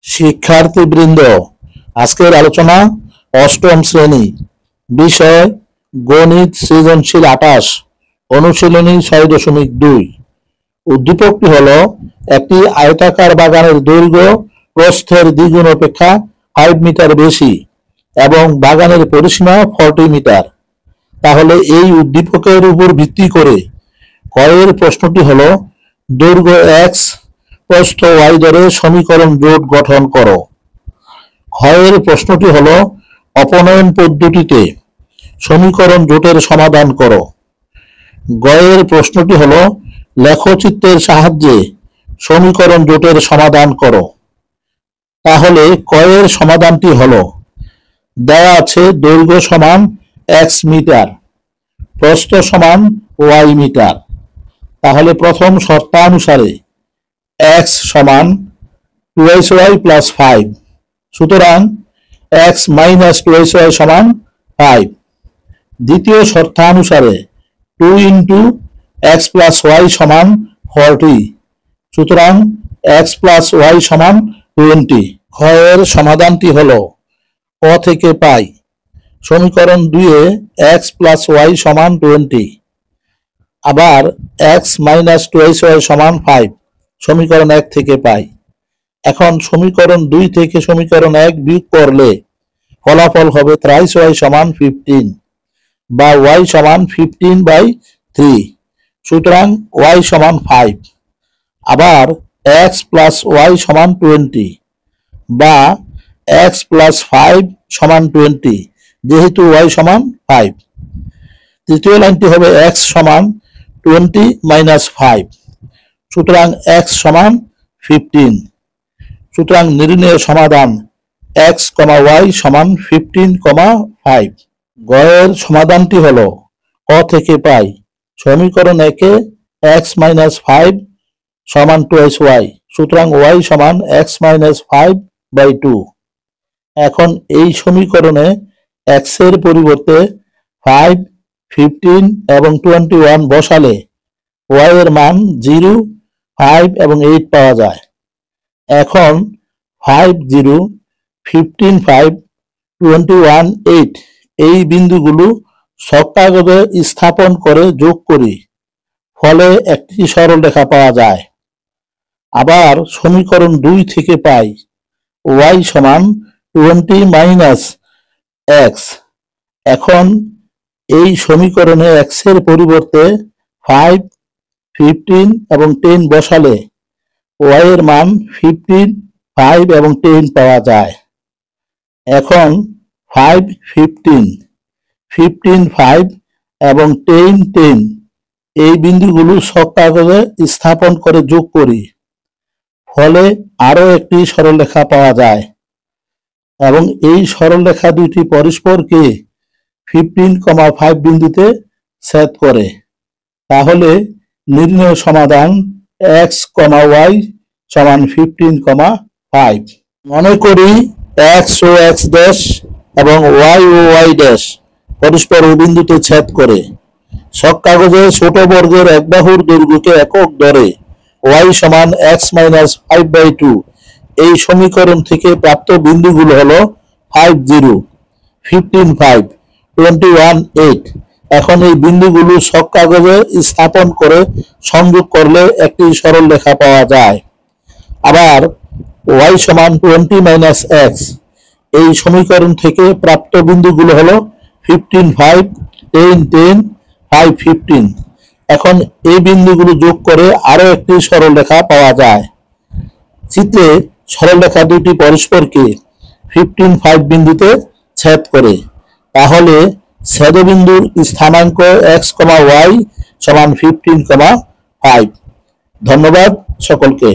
শিক্ষার্থীবৃন্দ, আজকের আলোচনা অষ্টম শ্রেণী, বিষয় গণিত সৃজনশীল 28, অনুশীলনী 6.2। উদ্দীপকটি হলো একটি আয়তাকার বাগানের দৈর্ঘ্য প্রস্থের দ্বিগুণ অপেক্ষা 5 মিটার বেশি এবং বাগানের পরিসীমা 40 মিটার। তাহলে এই উদ্দীপকের উপর ভিত্তি করে কয়ের প্রশ্নটি হলো দৈর্ঘ্য x প্রস্থ y ধরে সমীকরণ জোট গঠন করো। ক্ষয়ের প্রশ্নটি হলো অপনয়ন পদ্ধতিতে সমীকরণ জোটের সমাধান করো। গয়ের প্রশ্নটি হলো লেখচিত্রের সাহায্যে সমীকরণ জোটের সমাধান করো। তাহলে কয়ের সমাধানটি হলো, দেওয়া আছে দৈর্ঘ্য সমান x মিটার, প্রস্থ সমান y মিটার। তাহলে প্রথম শর্তানুসারে x সমান 2xy plus 5, সুতরাং x minus 2xy সমান 5। দ্বিতীয় শর্তানুসারে 2 into x plus y সমান 40, সুতরাং x plus y সমান 20। ক্ষয়ের সমাধানটি হলো ক থেকে পাই সমীকরণ 2 এ x plus y সমান 20, আবার x minus 2xy সমান 5 সমীকরণ 1 থেকে পাই। এখন সমীকরণ 2 থেকে সমীকরণ 1 বিয়োগ করলে ফলাফল হবে 3y সমান 15 বা y সমান 15/3, সুতরাং y সমান 5। আবার x plus y সমান 20 বা x plus 5 সমান 20, যেহেতু y সমান 5। তৃতীয় লাইনটি হবে x সমান 20 minus 5, সুতরাং x সমান 15। সুতরাং নির্ণয় সমাধান x, y সমান 15, 5। গয়ের সমাধানটি হলো ক থেকে পাই সমীকরণ 1 এ x minus 5 সমান 2xy, সুতরাং y সমান x minus 5/2। এখন এই সমীকরণে x এর পরিবর্তে 5, 15 এবং 21 বসালে y এর মান 0, 5 এবং 8 পাওয়া যায়। এখন 5, 0, 15, 5, 21, 8 এই বিন্দুগুলো ছক কাগজে স্থাপন করে যোগ করি, ফলে একটি সরলরেখা পাওয়া যায়। আবার সমীকরণ 2 থেকে পাই y সমান 20 minus x। এখন এই সমীকরণে x এর পরিবর্তে 5, 15 এবং 10 বসালে y এর মান 15, 5 এবং 10 পাওয়া যায়। এখন 5, 15, 15, 5 এবং 10, 10 এই বিন্দুগুলো ছক কাগজে স্থাপন করে যোগ করি, ফলে আরো একটি সরলরেখা পাওয়া যায় এবং এই সরলরেখা দুইটি পরস্পরকে 15, 5 বিন্দুতে ছেদ করে। তাহলে নির্ণয় সমাধান x, y সমান 15, 5। মনে করি x ও x ড্যাশ এবং y ও y ড্যাশ পরস্পর ও বিন্দুতে ছেদ করে ছক কাগজে ছোট বর্গের এক বাহুর দৈর্ঘ্যকে একক ধরে y সমান x minus 5/2 এই সমীকরণ থেকে প্রাপ্ত বিন্দুগুলো হলো 5, 0, 15, 5, 21, 8। এখন এই বিন্দুগুলো ছক কাগজে স্থাপন করে সংযোগ করলে একটি সরলরেখা পাওয়া যায়। আবার y সমান 20 minus x এই সমীকরণ থেকে প্রাপ্ত বিন্দুগুলো হলো 15, 5, 10, 10, 5, 15। এখন এই বিন্দুগুলো যোগ করে আরো একটি সরলরেখা পাওয়া যায়। চিত্রে সরলরেখা দুটি পরস্পরকে 15, 5 বিন্দুতে ছেদ করে, তাহলে ছেদবিন্দুর স্থানাঙ্ক x, y সমান 15, 5। ধন্যবাদ সকলকে।